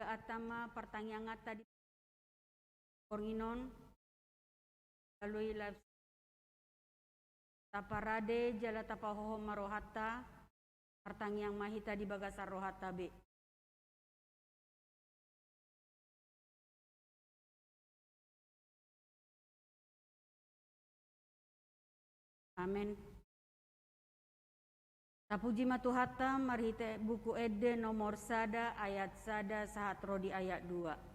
atama pertanyaan tadi Panginoon lalui live taparade jala tapahoho marohata pertanyaan mahita di bagasar rohata be. Amin. Tapuji matuhata marhite buku ede nomor sada ayat sada sahat rodi ayat 2.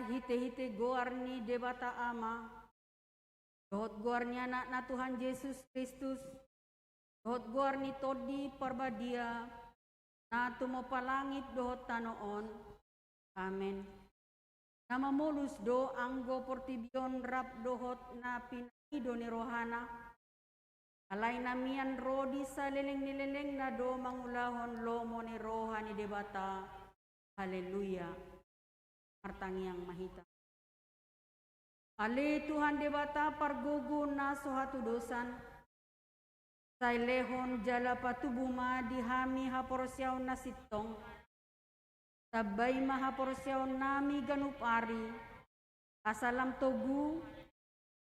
Hite-hite goarni debata ama dohot goarni anak na Tuhan Yesus Kristus dohot goarni todi parbadia na tumopalangit dohot tanoon. Amen. Nama molus do anggo portibion rap dohot na pinaido ni rohana alay namian rodi sa leleng-leleng na do mangulahon lomo ni rohani debata. Haleluya. Pertanyaan mahita. Ale Tuhan debata pargogo na sohatu dosan. Say lehon jala patubuma dihami haporosyaw na sitong. Sabay mahaporosyaw nami ganupari. Asalam togu.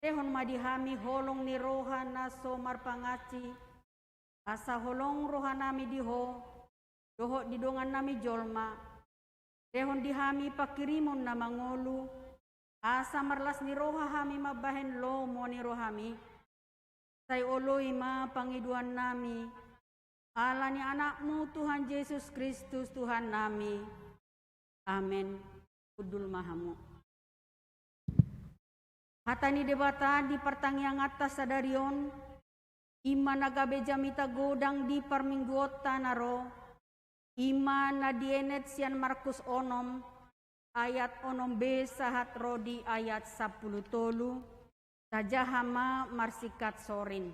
Lehon madihami holong ni roha na somar pangaci. Asa holong roha nami diho. Doho didongan nami jolma. Dehon dihami pakirimon na mangolu, asa marlas ni roha hami mabahen lomo ni rohami. Say oloy ma pangiduan nami, ala ni anakmu Tuhan Yesus Kristus Tuhan nami. Amen. Kudul mahamu. Hatani debata di pertanyaan atas sadarion, ima nagabe jamita godang di parmingguota naro, ima nadienet sian Markus onom, ayat onom B sahat rodi ayat 10 tolu, saja hama marsikat sorin.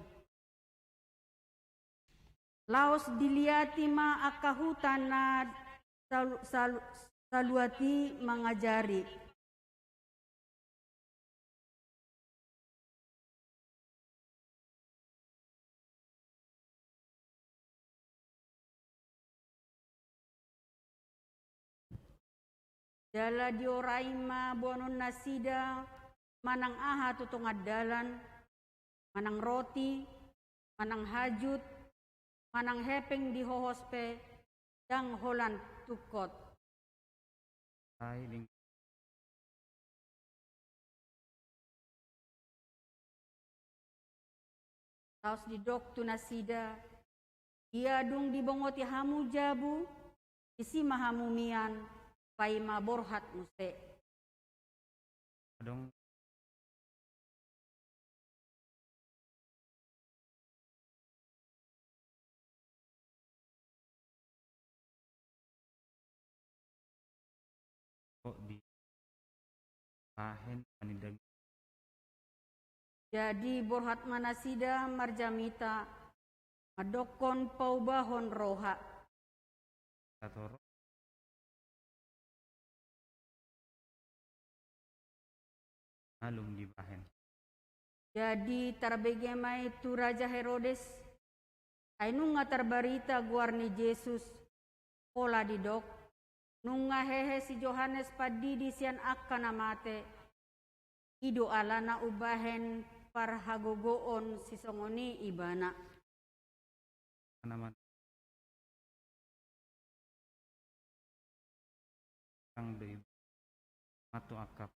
Laos diliati ma akahutana saluati mengajari. Dala dioraima bonon nasida manang aha tutong adalan, manang roti, manang hajut, manang hepeng di hohospe, dang holan tukot. Taos di dok tu nasida, ia dung dibongoti hamu jabu, isi mahamumian, paima borhat muse. Adong kok di pahen panidam. Jadi borhat manasida marjamita, madokon paubahon roha. Katoro alung di pahen. Jadi tarbegemai tu Raja Herodes, ainunga terbarita guarni Yesus, pola didok, nunga hehe si Johannes padidi sian akan amate, ido alana ubahen parhagogoon si songoni ibana. Naman kang deui matu akap.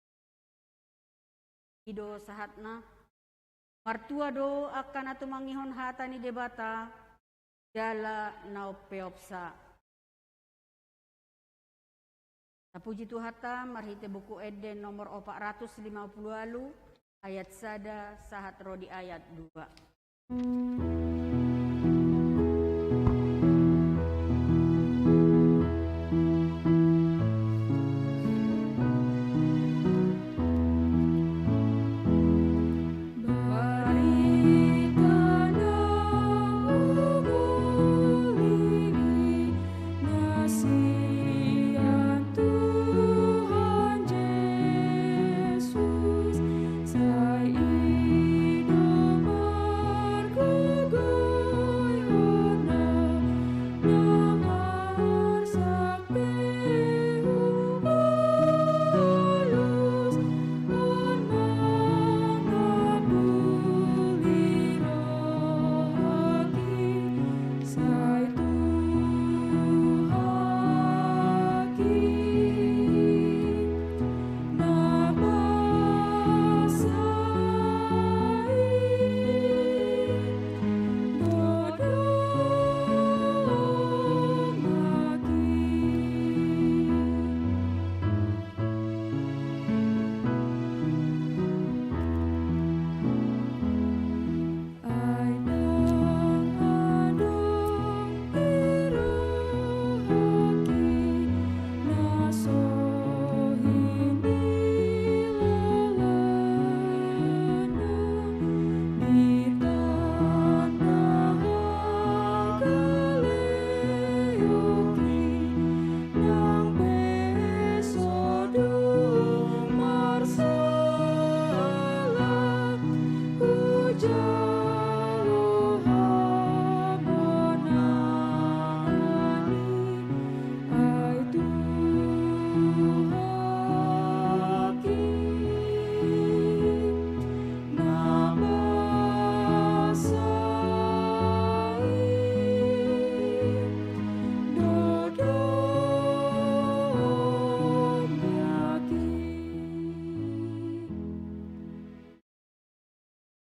Ido sahatna, martua do akan atu mangihon hatani debata, jala naupeopsa. Tapuji Tuhata marhite buku Eden nomor 450 alu, ayat sada sahat rodi ayat 2.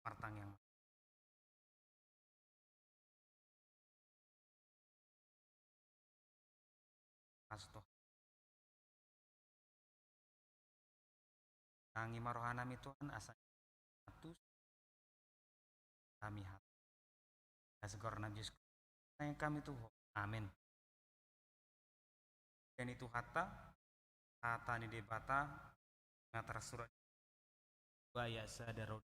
Martang yang kasto Tangi marohanami Tuhan asa atus kami hati. Asgor najis yang kami tuh. Amin. Dan itu hatta ni debata ngatar surat baya sadaro.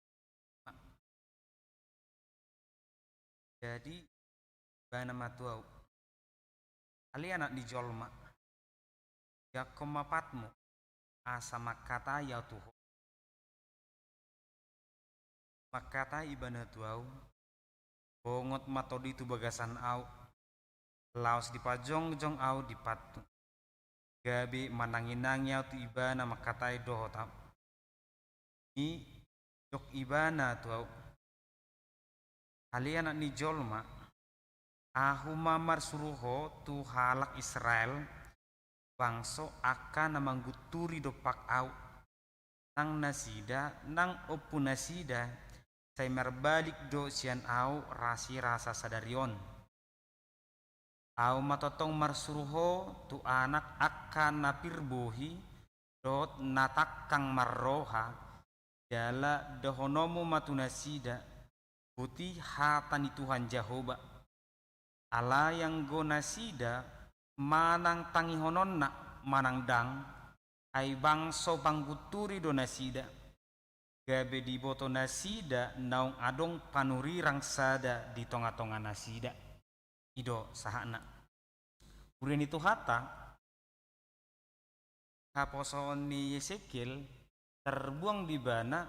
Jadi bana matuau ali anak di jolma ya komapatmu asa makata ya tuh makata ibana tuau bongot matodi tu bagasan au laos di pajong jong au di patu gabi mananginangnya tu ibana makatai dohotam ni dok ibana tuau kalian anak ni jolma ahu mamar suruho tu halak Israel bangso akan namangguturi dopak au nang nasida nang opu nasida saya merbalik do sian au rasi rasa sadarion au matotong marsuruho tu anak akan napirbohi dot natakang marroha jala dohonomu matunasida putih hatani Tuhan Jehovah ala yang go nasida manang tangihonon na manang dang ay bangso pangguturi do nasida gabe di boto nasida naung adong panurirang sada di tonga-tonga nasida ido sahana kemudian itu hata kaposon ni Yesekiel terbuang di bana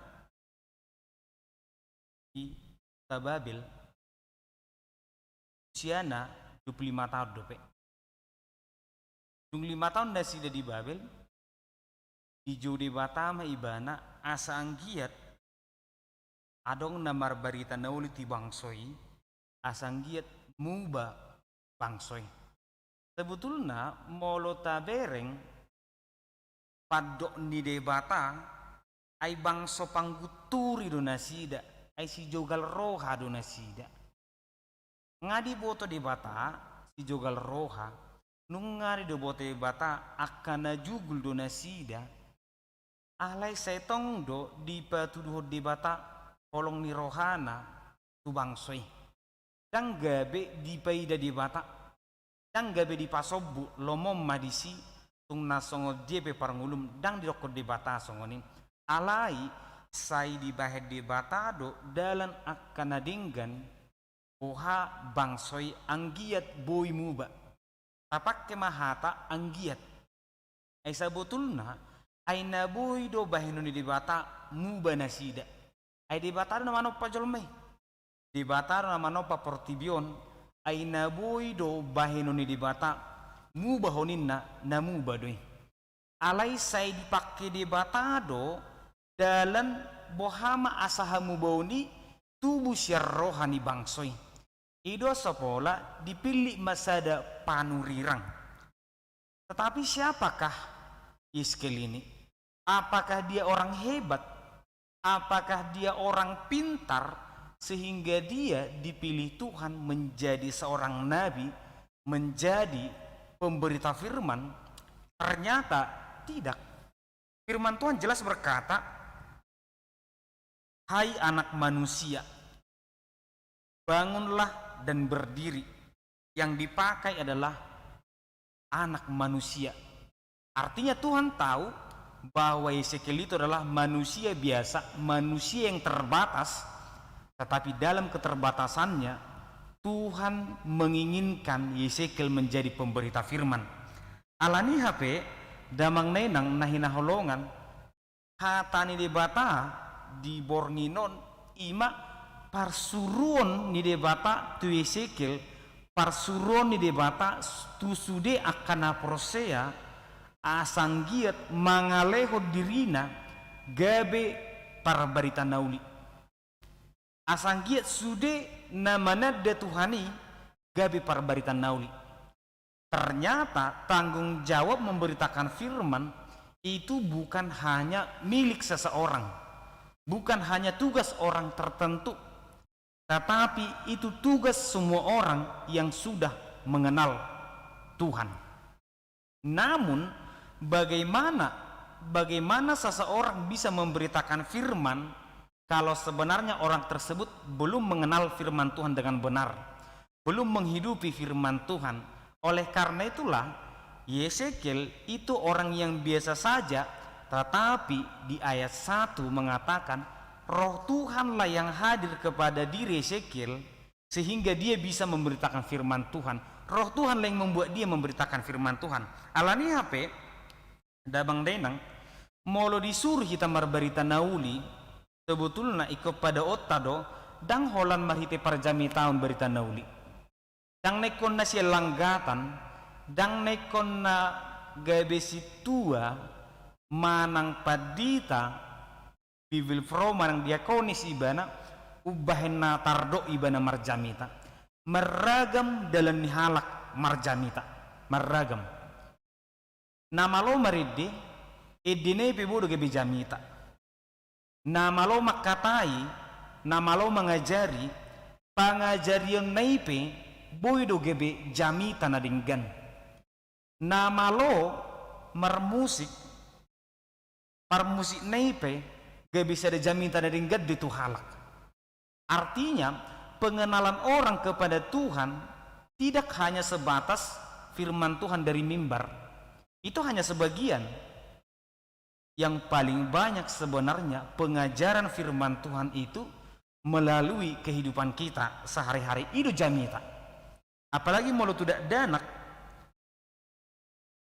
di Babil usiana 25 tahun dope 25 tahun nasida di Babel di jode batama ibana asa anggiat adong namar barita nauli ti bangsoi asa anggiat muba bangsoi sebetulnya molo tabereng padok ni debata ay bangso pangguturi do nasida ay si jogal roha do nasida ngadi boto debata si jogal roha nung ngari do boto debata akana jugul do nasida alay setong do di patuduh debata kolong ni rohana tu bangsoi dang gabe di paida debata dang gabe di pasobu lomom madisi tung nasongo jepe parangulum dang di rokok debata songonin alai sai di bahet debata do dalan akan adinggan oha bangsoi anggiat boy muba tapak kemahata anggiat ay sabutulna ay naboy do bahino ni debata muba nasida ay debata na mano pa jolmay debata na mano pa portibion ay naboy do bahino ni debata muba honin na muba doy alay say dipakai debata do dalan bohama asaha muboni tubuh syar rohani bangsoy ido sepola dipilih masada panurirang tetapi siapakah Yesekiel ini apakah dia orang hebat apakah dia orang pintar sehingga dia dipilih Tuhan menjadi seorang nabi menjadi pemberita firman ternyata tidak firman Tuhan jelas berkata hai anak manusia, bangunlah dan berdiri. Yang dipakai adalah anak manusia. Artinya Tuhan tahu bahwa Yesekiel itu adalah manusia biasa, manusia yang terbatas. Tetapi dalam keterbatasannya, Tuhan menginginkan Yesekiel menjadi pemberita firman. Alani HP, damang nenang nahinaholongan, hatani debata, di bornginon ima parsuruon ni debata tu Yesekiel parsuruon ni debata tu sude akana prosea asanggiat mangaleho dirina gabe parbarita nauli asanggiat sude namana de Tuhani gabe parbarita nauli. Ternyata tanggung jawab memberitakan firman itu bukan hanya milik seseorang, bukan hanya tugas orang tertentu, tetapi itu tugas semua orang yang sudah mengenal Tuhan. Namun bagaimana bagaimana seseorang bisa memberitakan firman kalau sebenarnya orang tersebut belum mengenal firman Tuhan dengan benar, belum menghidupi firman Tuhan. Oleh karena itulah Yesekiel itu orang yang biasa saja, tetapi di ayat 1 mengatakan Roh Tuhanlah yang hadir kepada diri Yesekiel sehingga dia bisa memberitakan firman Tuhan. Roh Tuhanlah yang membuat dia memberitakan firman Tuhan. Alani HP dabang denang molo disuruh kita marberita nauli sebetulnya ikut pada otado dang holan marhite parjami tahun berita nauli dang nekon na siya langgatan dang nekon na gabesi tua manang padita bibil fro manang diakonis ibana ubahin na tardo ibana marjamita meragam dalam nihalak marjamita meragam nama lo maride edine pibudo gabi jamita nama lo makatai nama lo mengajari pangajarion naipe boydo gebe jamita na dinggan nama lo marmusik parmusik naipe gak bisa ada jamita na dinggan itu halak. Artinya pengenalan orang kepada Tuhan tidak hanya sebatas firman Tuhan dari mimbar, itu hanya sebagian. Yang paling banyak sebenarnya pengajaran firman Tuhan itu melalui kehidupan kita sehari-hari itu jamita. Apalagi molo tidak danak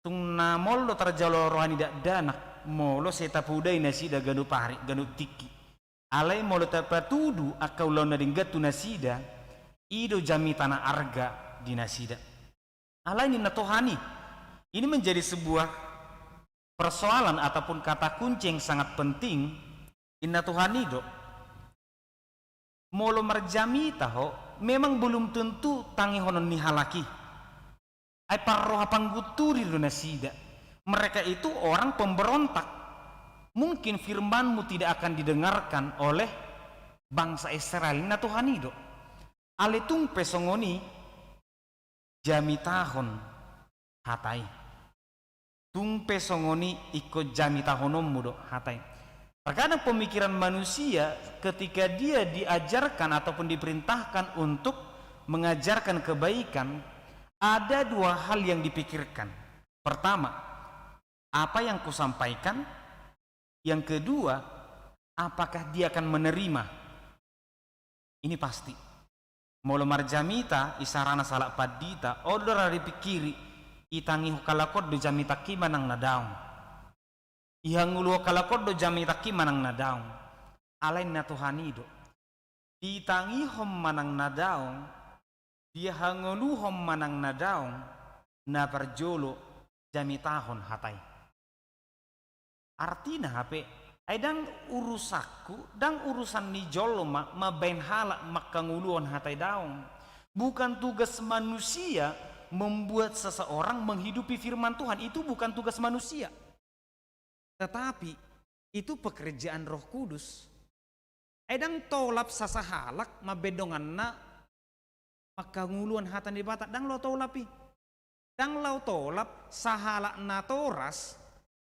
tungna molo terjalo rohani dak danak molo setapudai nasida ganu pari ganu tiki alai molo tapatudu akau launa dinggatu nasida ido jamita na arga di nasida alai ni natohani. Ini menjadi sebuah persoalan ataupun kata kunci yang sangat penting. Inna Tuhani do molo marjamita ho memang belum tentu tangi honon ni halaki ay parroha pangguturi do nasida. Mereka itu orang pemberontak. Mungkin firmanmu tidak akan didengarkan oleh bangsa Israel. Inna Tuhani do aletung pesongoni jamitahon hatai tumpe songoni ikut jamitahonom mudo hatai. Terkadang pemikiran manusia ketika dia diajarkan ataupun diperintahkan untuk mengajarkan kebaikan, ada dua hal yang dipikirkan. Pertama, apa yang kusampaikan? Yang kedua, apakah dia akan menerima? Ini pasti. Molo marjamita isarana salak padita odora dipikiri itangi hukalakot do jamita ki manang nadaung ihangulu hukalakot do jamita ki manang nadaung alain na Tuhani do ditangi hom manang nadaung dia hangulu hom manang nadaung na perjolo jamitahon hatai. Artinya HP aidang urusaku dang urusan ni jolo mabain halak makanguluan hatai daung. Bukan tugas manusia membuat seseorang menghidupi firman Tuhan, itu bukan tugas manusia. Tetapi itu pekerjaan Roh Kudus. Aidang tolap sasahalak mabedongan na makanguluan hatan di batak dang lo tolapi. Dang lo tolap sahalak na toras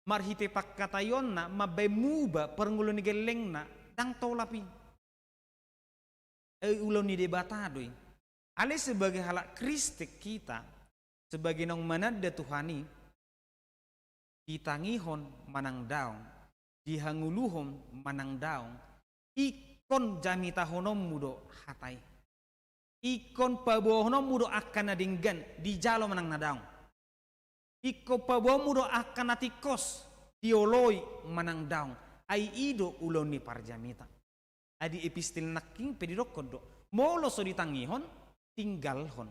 marhite pakkatayon na mabemuba perngulun ni geleng na dang tolapi ulon ni debatadoy ale sebagai halak kristik kita sebagai nong manada Tuhani ditangihon manang daong dihanguluhon manang daong ikon jamitahonom mudo hatai ikon pabohonom mudo akan nadinggan di jalo manang nadaong iko pabomu do akan natikos dioloi manang daung ai ido ulon ni parjamita adi epistil naking pedidokod do molo so ditangihon tinggalhon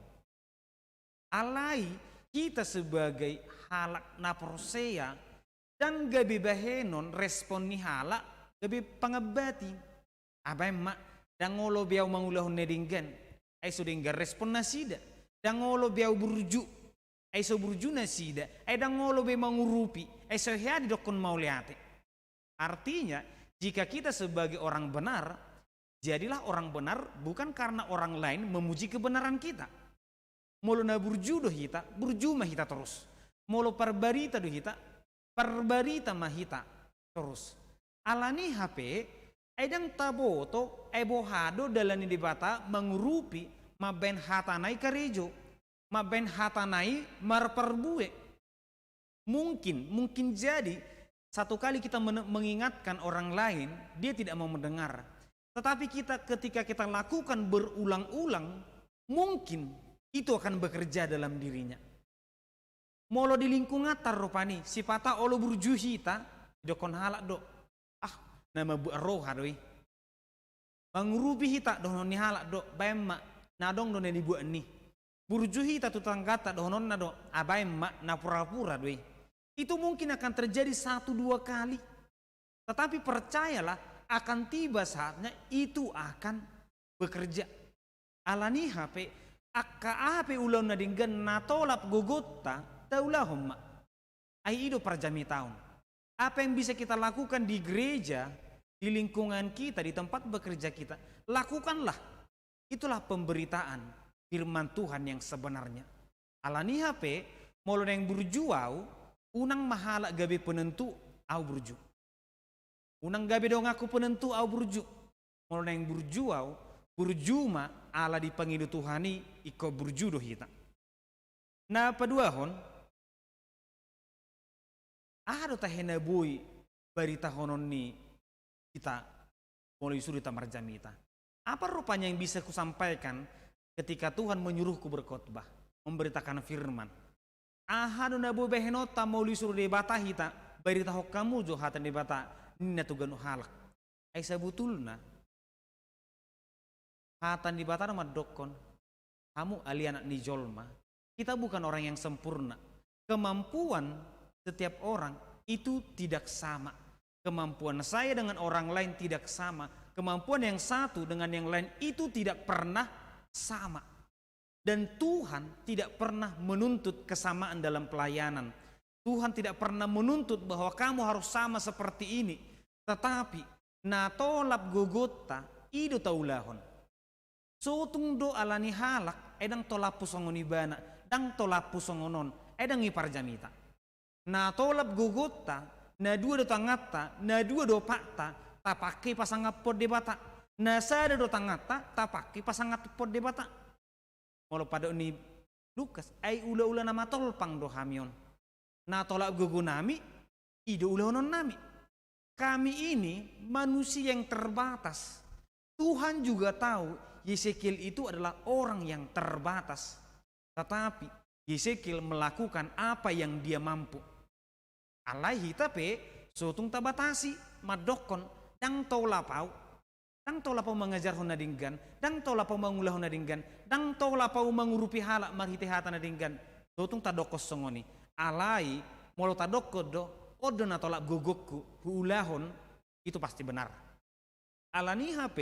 alai kita sebagai halak na prosea dan gabi bahenon respon ni halak gabi pangabati abay mak dangolo biau mangulahon nedinggan ay so dinggar respon nasida dangolo biau burju ay so burjuna sida ay dangolo be mangurupi ay so hiadi dokon mauliate. Artinya jika kita sebagai orang benar jadilah orang benar bukan karena orang lain memuji kebenaran kita. Molo na burju do hita burju mah hita terus molo parbarita do hita perbarita mahita terus. Alani HP edang taboto ebohado dalani dibata mengurupi maben hatanai karejo, maben hatanai marperbue. Mungkin jadi satu kali kita mengingatkan orang lain, dia tidak mau mendengar. Tetapi ketika kita lakukan berulang-ulang, mungkin itu akan bekerja dalam dirinya. Molo di lingkungan tarupani, sipata olo burjuhita, dokon halak do. Nama bu roha doi. Mangurupi hita donon ni halak do, bayam mak nadong donen ibu ni. Burjuhita tutang kata donon na do, abayam mak na pura-pura doi. Itu mungkin akan terjadi 1-2 kali. Tetapi percayalah, akan tiba saatnya itu akan bekerja. Alani HP, akka ape ulau na dinggan na tolap gogota, taulahumma. Ai ido perjami tahun. Apa yang bisa kita lakukan di gereja, di lingkungan kita, di tempat bekerja kita, lakukanlah. Itulah pemberitaan firman Tuhan yang sebenarnya. Alani HP, molo yang berjuau, unang mahala gabe penentu au burju. Unang gabe dong aku penentu au burju. Molo yang berjuau, burjuma ala dipanggil Tuhani iko burju dohita. Nah paduahon, ada tahena bui barita honon ni kita mulai suri tamar jamita. Apa rupanya yang bisa kusampaikan ketika Tuhan menyuruhku berkhotbah, memberitakan firman. Ahadu nabu behenota mulai suri debata hita barita hokamu jo hatan debata nina tuganu halak. Ai sabutulna hatan debata nama dokon. Kamu alianak ni jolma. Kita bukan orang yang sempurna. Kemampuan setiap orang itu tidak sama. Kemampuan saya dengan orang lain tidak sama. Kemampuan yang satu dengan yang lain itu tidak pernah sama. Dan Tuhan tidak pernah menuntut kesamaan dalam pelayanan. Tuhan tidak pernah menuntut bahwa kamu harus sama seperti ini. Tetapi natolap gogota ido taulahon. Sotung do alani halak edang tolapu songonibana dang tolapu songonon edang ipar jamita. Na tolap gogota, na dua do tangata, na dua do pakta, ta pakai pasangat pod debata. Na sada do tangata, ta pakai pasangat pod debata. Molo pada ini Lukas, ai ula-ula nama tolpang do hamion. Na tolap gogo nami, ido ula onon nami. Kami ini manusia yang terbatas. Tuhan juga tahu Yesekiel itu adalah orang yang terbatas. Tetapi Yesekiel melakukan apa yang dia mampu. Alaihi tapi sotung tabatasi madokon dang tau lapau mengajar hona dinggan, dang tau lapau mengulah hona dinggan, dang tau lapau mengurupi halak marhite hata na dinggan. Sotung tadokos songoni. Alai molo tadokko do odo na tolak gogokku huulahon itu pasti benar. Alani HP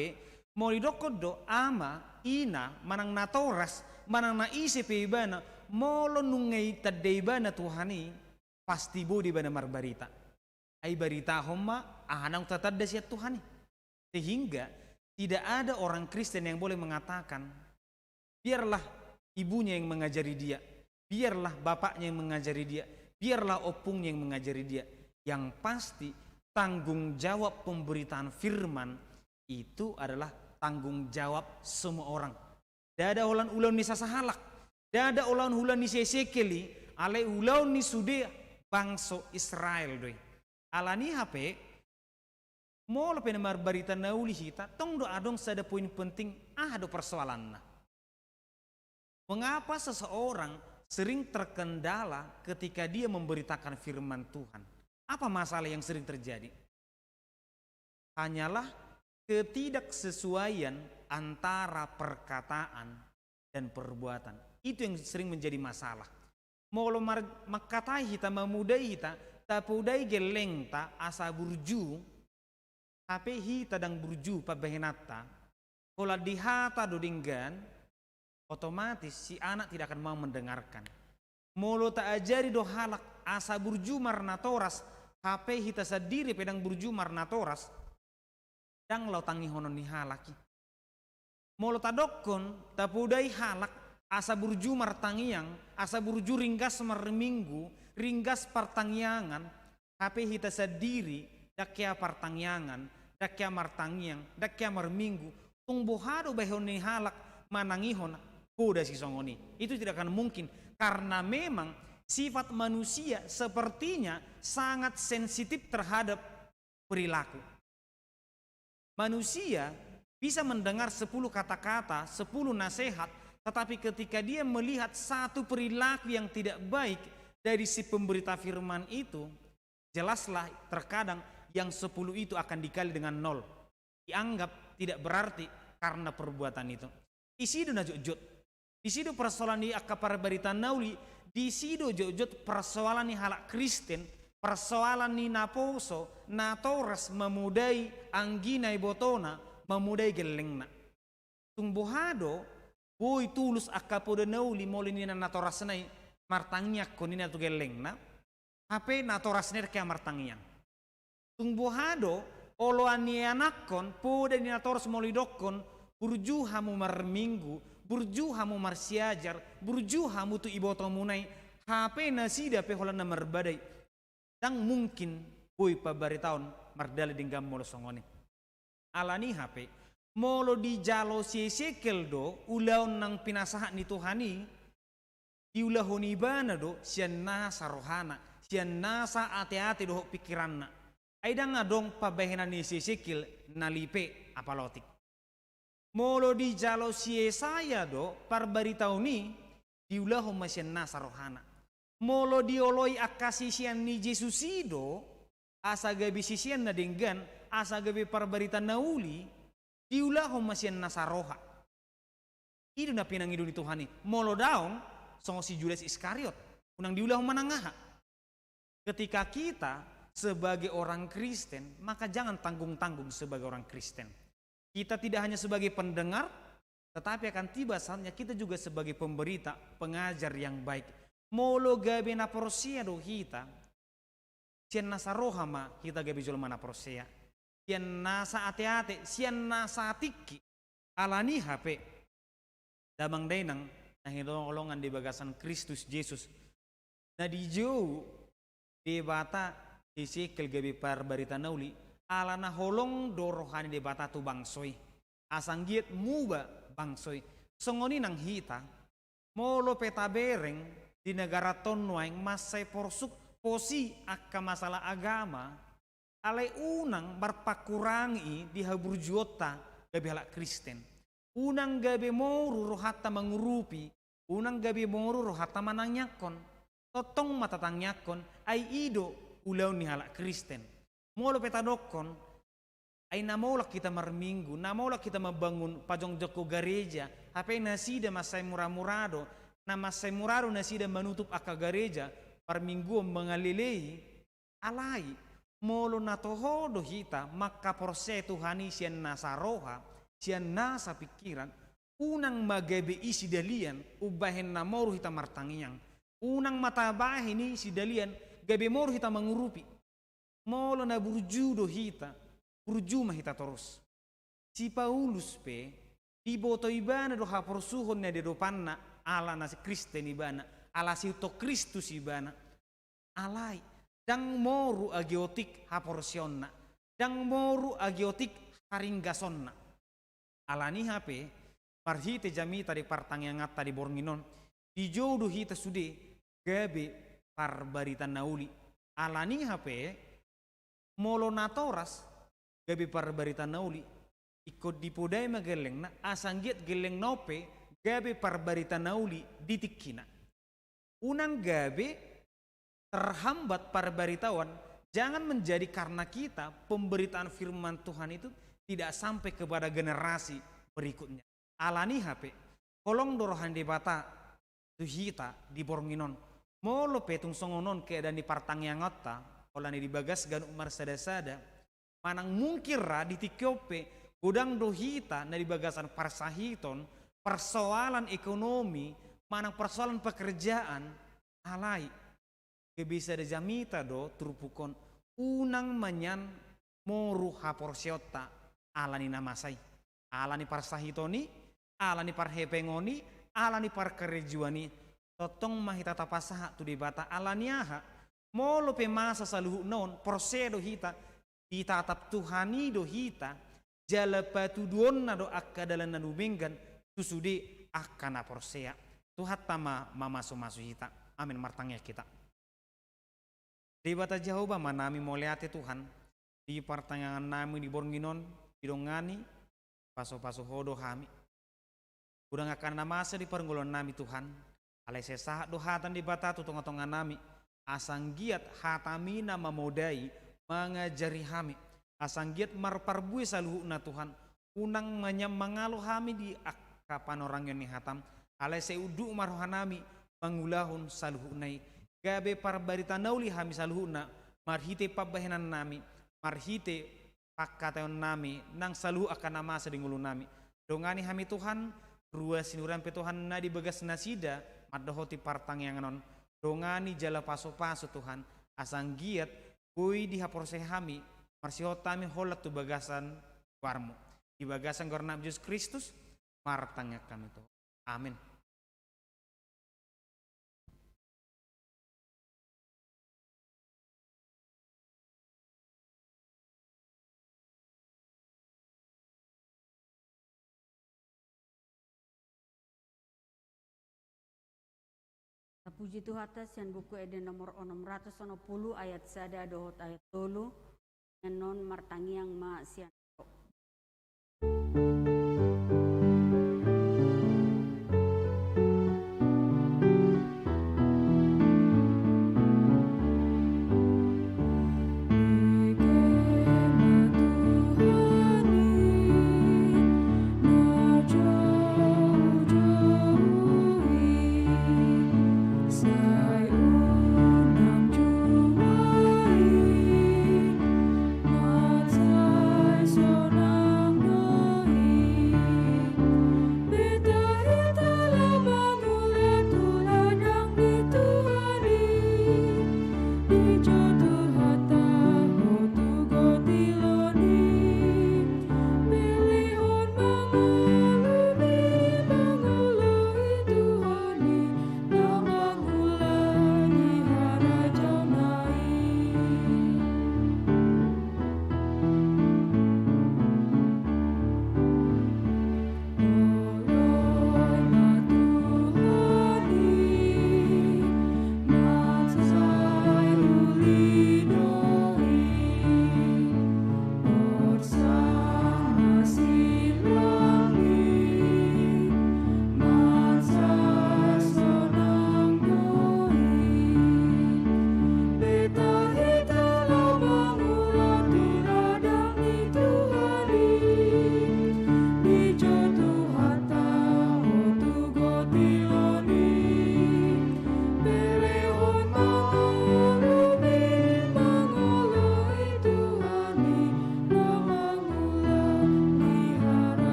mau didokko do ama ina manang natoras manang na isi peibana molo nungay tadeibana Tuhani pasti bodi bana marbarita. Ai barita homma ahanang tatadda siat Tuhan. Sehingga tidak ada orang Kristen yang boleh mengatakan biarlah ibunya yang mengajari dia, biarlah bapaknya yang mengajari dia, biarlah opungnya yang mengajari dia. Yang pasti tanggung jawab pemberitaan firman itu adalah tanggung jawab semua orang. Dada ulan-ulan ni sasahalak, dada ulan-ulan ni sesekeli, ale ulan ni sude bangsa Israel doi. Alani HP mau lepen marbarita nauli hita tong do adong sada poin penting do persoalan. Mengapa seseorang sering terkendala ketika dia memberitakan firman Tuhan? Apa masalah yang sering terjadi? Hanyalah ketidaksesuaian antara perkataan dan perbuatan. Itu yang sering menjadi masalah. Molo makatai hita memudai hita tapudai geleng ta asa burju hape hita dang burju pabehenata kola dihata dodinggan otomatis si anak tidak akan mau mendengarkan. Molo ta ajari do halak asa burju marnatoras hape hita sadiri pedang burju marnatoras dang lau tangi honon ni halaki. Molo ta dokon tapudai halak asa burju martangiang, asa burju ringgas marminggu, ringgas pertangiangan, Tapi hita sendiri dakya partangyangan, dakya martangyang, dakya marminggu, tungbuhado bahon ni halak manangihon kuda si songoni. Itu tidak akan mungkin karena memang sifat manusia sepertinya sangat sensitif terhadap perilaku. Manusia bisa mendengar 10 kata-kata, 10 nasihat, tetapi ketika dia melihat satu perilaku yang tidak baik dari si pemberita firman itu, jelaslah terkadang yang 10 itu akan dikali dengan 0. Dianggap tidak berarti karena perbuatan itu. Isido na jojot. Isido persoalan di akapar berita nauli. Disido jojot persoalan ni halak Kristen. Persoalan ni naposo. Natores memudai angginai botona. Memudai gelengna. Tungbuhado. Boy tulus akapoda nauli. Molin na natorasnay. Martangyak ko nina tu gelengna. Hape natorasner kaya martangyang. Tungbuhado olo anianakon poda ni natoras molidokon burjuhamu marminggu burjuhamu marsiajar burjuhamu tu iboto munai hape nasida pe holan na marbadai dang mungkin boy pabaritaon mardali dinggam molo songoni alani hape molo di jalo sesekel do ulaon nang pinasahan ni Tuhani di ulahoni bana do sian nasa rohana sian nasa ate-ate do pikiranna aida nga dong pabahenan ni sisikil nalipe apalotik. Molo di jalo saya do parbaritaw ni diulahom masyan nasa rohana. Molo di oloy akasisian ni Jesusido asa gabi sisian na dinggan asa gabi parbarita nauli diulahom masyan nasa roha. Itu na pinangido ni Tuhan ni. Molo daong songo si Judas Iskariot unang diulahom manangaha. Ketika kita sebagai orang Kristen, maka jangan tanggung-tanggung sebagai orang Kristen. Kita tidak hanya sebagai pendengar, tetapi akan tiba saatnya kita juga sebagai pemberita, pengajar yang baik. Molo gabe na porsia do kita, sian nasa rohama kita gabe jol mana porsia. Sian nasa ate-ate, sian nasa tiki, alani hape. Damang dainang, nahilolongan di bagasan Kristus Yesus. Na di jauh, di bata sisikil gabi par barita nauli ala na holong do rohani de bata tu bangsoy asanggiet muba bangsoy songoni nang hita molo peta bereng di negara tonwaing masay porsuk posi akka masalah agama alay unang barpakurangi di haburjuota gabi halak Kristen unang gabi moru rohata mangurupi unang gabi moru rohata manangyakon totong matatangyakon ay ido ulaw ni halak Kristen. Molo petadokon ay namolak kita marminggu, namolak kita mabangun pajong joko gereja, hape nasida masay murado, na masay murado nasida manutup aka gereja, parminggu mengalilei, alay, molo natohodo hita, maka porse Tuhani siyan nasa roha, siyan nasa pikiran, unang magabe isi dalian, ubahin na moro hita martangyang, unang matabahin ni si dalian, gabi moro hita mengurupi. Molo na burju do hita. Burju mah hita terus. Si Paulus pe. Iboto ibana do haporsuhon na de dopanna. Ala na si Kristen ibana. Ala si to Kristus ibana. Alay. Dang moru agiotik haporsyon na. Dang moru agiotik haringgason na. Ala ni hape. Parhite jamita di partangyangat di bornginon. Di jodoh hita sude. Gabi parbarita nauli alani hape molo natoras gabi parbarita nauli ikut dipodai mageleng na asanggiat geleng nope gabi parbarita nauli ditikina unang gabi terhambat parbaritawan jangan menjadi karena kita pemberitaan firman Tuhan itu tidak sampai kepada generasi berikutnya alani hape kolong dorohan di bata tuhita di bornginon molo petung songonon keadaan di partangyangotta olani di bagas gan umar sada-sada manang mungkira di tikyope gudang dohita na di bagasan parsahiton persoalan ekonomi manang persoalan pekerjaan alay kebisa de jamita do turupukon unang manyan moru haporsiota alani namasay alani parsahitoni alani parhepengoni alani parkerejuani totong mahita tapasaha tu dibata alaniaha Molo pe masa saluhu non porsedo hita ditatap Tuhani do hita jala patu duonna do akka dalan nanu menggan tusude akana porsea Tuhan tama mamasu hita amin martangnya kita di bata Jehovah manami moliate Tuhan di pertanyaan nami di bornginon idongani paso hodo hami udang akan namasa di perngolon nami Tuhan alai sesahat do hatan di bata tu tonga nami asang giat hatamina mamodai mengajari hami asang giat marparbui saluhuna Tuhan unang mengalu hami di kapan orang yang hatam alai seudu marohanami mangulahun saluhunai gabe parbarita nauli hami saluhuna marhite pabahenan nami marhite pakkatayon nami nang saluhu akan namasa di ngulu nami dongani hami Tuhan rua sinuran pe Tuhan na di begas nasida maddohoti partang yang non dongani jala paso Tuhan asang giat bui di haporse hami marsihotami holat tu bagasan warmu di bagasan gornam Yesus Kristus martangnya kami tuh amin. Puji Tuhan atas yang buku eden nomor 610 ayat sada dohot ayat 3 non martangiang ma sian.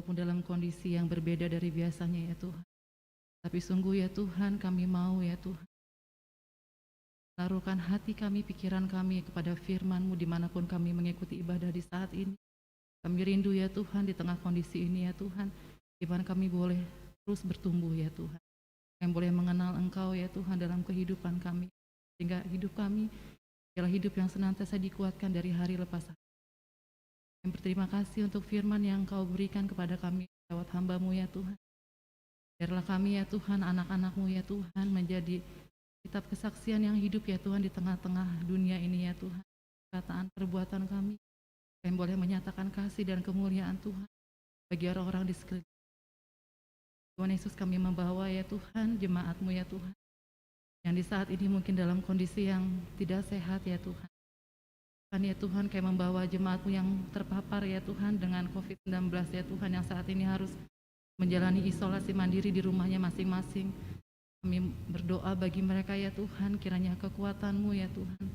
Walaupun dalam kondisi yang berbeda dari biasanya ya Tuhan. Tapi sungguh ya Tuhan kami mau ya Tuhan. Taruhkan hati kami, pikiran kami kepada firman-Mu dimanapun kami mengikuti ibadah di saat ini. Kami rindu ya Tuhan di tengah kondisi ini ya Tuhan. Di mana kami boleh terus bertumbuh ya Tuhan. Kami boleh mengenal Engkau ya Tuhan dalam kehidupan kami. Sehingga hidup kami adalah hidup yang senantiasa dikuatkan dari hari lepas hari. Kami berterima kasih untuk firman yang Kau berikan kepada kami lewat hamba-Mu ya Tuhan. Biarlah kami ya Tuhan, anak-anak-Mu ya Tuhan, menjadi kitab kesaksian yang hidup ya Tuhan di tengah-tengah dunia ini ya Tuhan. Perkataan perbuatan kami, kami boleh menyatakan kasih dan kemuliaan Tuhan bagi orang-orang di sekeliling. Tuhan Yesus, kami membawa ya Tuhan jemaat-Mu ya Tuhan, yang di saat ini mungkin dalam kondisi yang tidak sehat ya Tuhan. Tuhan ya Tuhan, kayak membawa jemaat-Mu yang terpapar ya Tuhan dengan COVID-19 ya Tuhan, yang saat ini harus menjalani isolasi mandiri di rumahnya masing-masing. Kami berdoa bagi mereka ya Tuhan, kiranya kekuatan-Mu ya Tuhan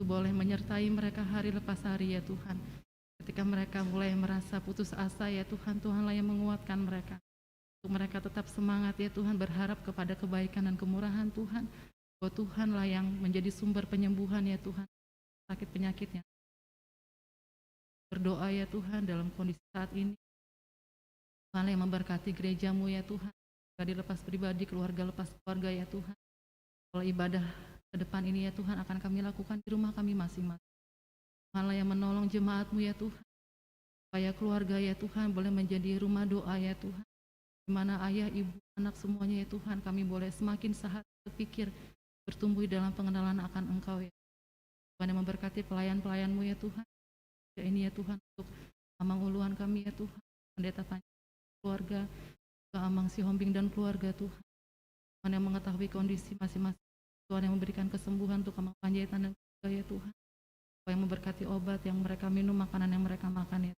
itu boleh menyertai mereka hari lepas hari ya Tuhan. Ketika mereka mulai merasa putus asa ya Tuhan, Tuhanlah yang menguatkan mereka. Untuk mereka tetap semangat ya Tuhan, berharap kepada kebaikan dan kemurahan Tuhan. Bahwa Tuhanlah yang menjadi sumber penyembuhan ya Tuhan, sakit penyakitnya. Berdoa ya Tuhan dalam kondisi saat ini. Tuhanlah yang memberkati gereja-Mu ya Tuhan. Pribadi lepas pribadi, keluarga lepas keluarga ya Tuhan. Kalau ibadah ke depan ini ya Tuhan akan kami lakukan di rumah kami masing-masing. Tuhanlah yang menolong jemaat-Mu ya Tuhan. Supaya keluarga ya Tuhan boleh menjadi rumah doa ya Tuhan. Di mana ayah, ibu, anak semuanya ya Tuhan, kami boleh semakin sehat berpikir, bertumbuh dalam pengenalan akan Engkau ya. Tuhan yang memberkati pelayan-pelayan-Mu ya Tuhan. Ya ini ya Tuhan, untuk Amang Uluan kami ya Tuhan, Pendeta Panjang keluarga, ke Amang Sihombing dan keluarga Tuhan. Tuhan yang mengetahui kondisi masing-masing. Tuhan yang memberikan kesembuhan untuk Amang Panjaitan dan keluarga ya Tuhan. Tuhan yang memberkati obat yang mereka minum, makanan yang mereka makan ya.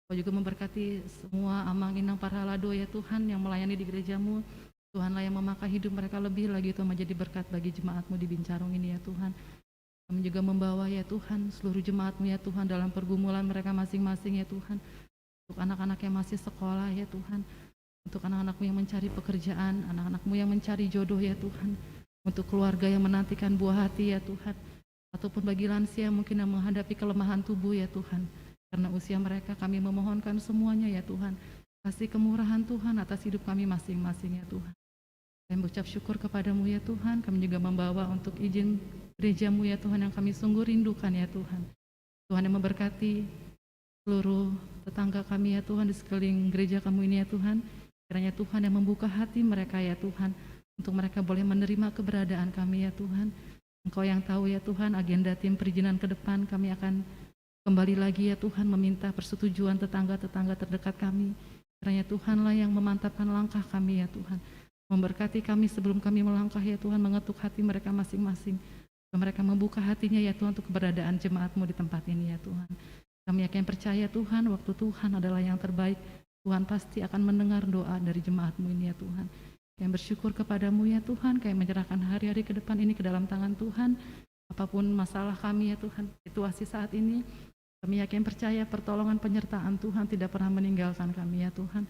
Tuhan juga memberkati semua Amang Inang Parhalado ya Tuhan yang melayani di gereja-Mu. Tuhanlah yang memakai hidup mereka lebih lagi Tuhan, menjadi berkat bagi jemaat-Mu di Bincarong ini ya Tuhan. Kami juga membawa ya Tuhan seluruh jemaat-Mu ya Tuhan dalam pergumulan mereka masing-masing ya Tuhan. Untuk anak-anak yang masih sekolah ya Tuhan. Untuk anak-anak-Mu yang mencari pekerjaan, anak-anak-Mu yang mencari jodoh ya Tuhan. Untuk keluarga yang menantikan buah hati ya Tuhan. Ataupun bagi lansia mungkin yang menghadapi kelemahan tubuh ya Tuhan. Karena usia mereka, kami memohonkan semuanya ya Tuhan. Kasih kemurahan Tuhan atas hidup kami masing-masing ya Tuhan. Kami mengucap syukur kepada-Mu ya Tuhan. Kami juga membawa untuk izin gereja-Mu ya Tuhan yang kami sungguh rindukan ya Tuhan. Tuhan yang memberkati seluruh tetangga kami ya Tuhan di sekeliling gereja Kamu ini ya Tuhan. Kiranya Tuhan yang membuka hati mereka ya Tuhan, untuk mereka boleh menerima keberadaan kami ya Tuhan. Engkau yang tahu ya Tuhan agenda tim perizinan ke depan, kami akan kembali lagi ya Tuhan meminta persetujuan tetangga-tetangga terdekat kami. Kiranya Tuhanlah yang memantapkan langkah kami ya Tuhan. Memberkati kami sebelum kami melangkah ya Tuhan, mengetuk hati mereka masing-masing. Mereka membuka hatinya ya Tuhan untuk keberadaan jemaat-Mu di tempat ini ya Tuhan. Kami yakin percaya Tuhan, waktu Tuhan adalah yang terbaik. Tuhan pasti akan mendengar doa dari jemaat-Mu ini ya Tuhan. Kami bersyukur kepada-Mu ya Tuhan, kami menyerahkan hari-hari ke depan ini ke dalam tangan Tuhan. Apapun masalah kami ya Tuhan, situasi saat ini, kami yakin percaya pertolongan penyertaan Tuhan tidak pernah meninggalkan kami ya Tuhan.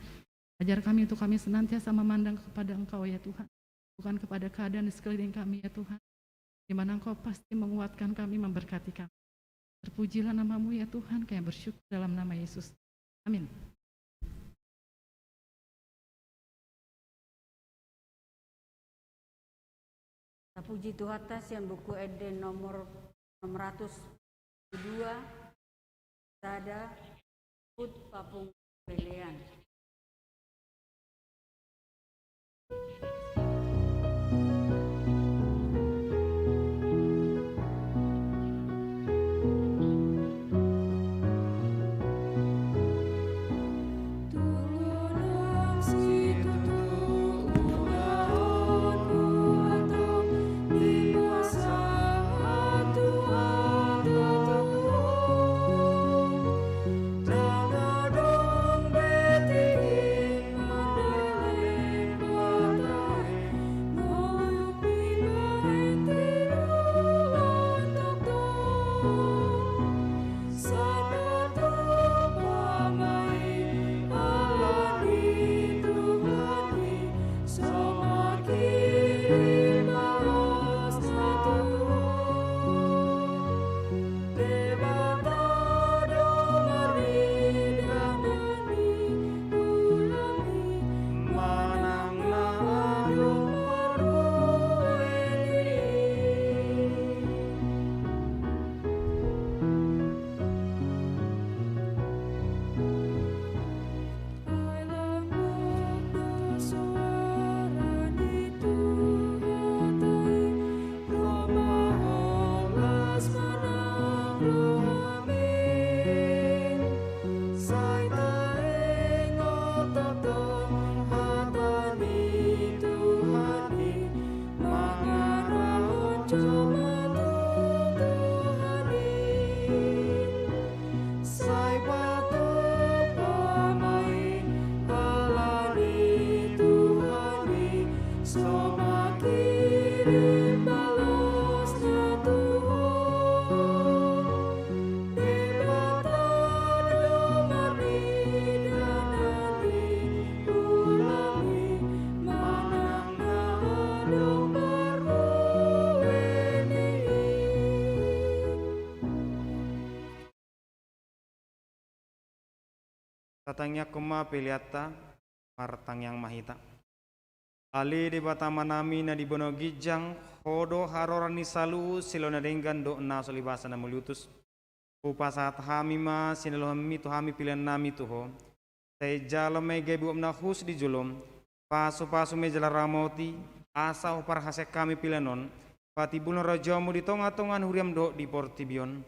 Ajar kami untuk kami senantiasa memandang kepada Engkau ya Tuhan, bukan kepada keadaan di sekeliling kami ya Tuhan, di mana Engkau pasti menguatkan kami, memberkati kami. Terpujilah nama-Mu ya Tuhan, kami bersyukur dalam nama Yesus. Amin. Puji Tuhan atas yang buku Eden nomor 602, Sada, Put Papung Pelean. Jangan dong beti mandaleng batang tatangnya koma peliata martang yang mahita. Ali di batama nami na di bono gijang hodo harorani salu silona denggan do na solibasa na mulutus. Upasat hami ma sinalohami tu hami pilihan nami tuho. Say jalo me gebu na hus di julum. Pasu me jala ramoti asa upar hasek kami pilanon. Pati bulan rajamu di tonga-tongan huriam do di portibion.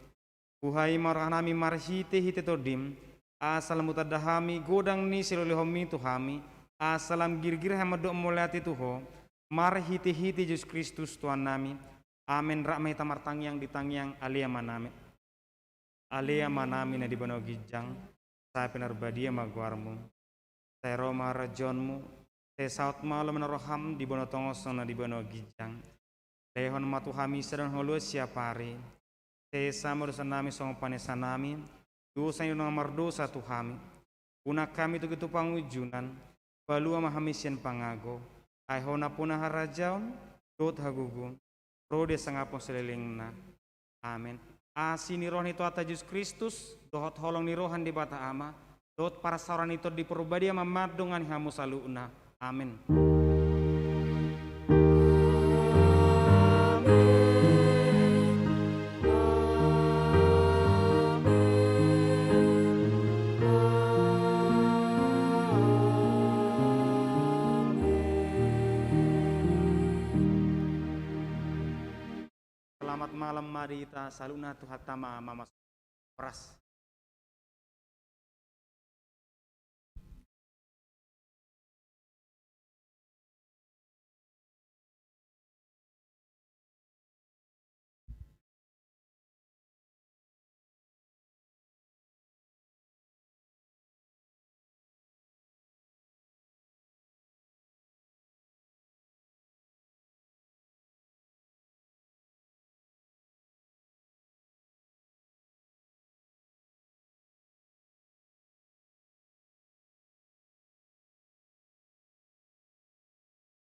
Uhai marhanami marhite hite todim. Asal mutadahami godang ni silolehomi tuhami. Asalam girgir hamado mulati tuho. Marhite hite Yesus Kristus Tuhan nami. Amin rakmah tamartang yang ditangyang alia manami. Alia manami na di bano gijang. Saya penarbadia maguarmu. Saya roma rajonmu. Saya saut malam menaroham di bano tongosong na di bano gijang. Lehon matu hami sedang holu siapari. Sesama dosa nami song panesa nami. Dosa yang nomor dosa tu hami. Una kami tu gitu pangujunan. Balua mahamisian pangago. Aihona punah harajaun. Dot hagugun. Rode sangapong selilingna. Amin. Asini roh itu atas Yesus Kristus. Dohot holong ni rohan di bata ama. Dot para sauran itu di perubadia mamadongan hamu saluna. Amin. Selamat malam marita saluna tuhatama mama pras.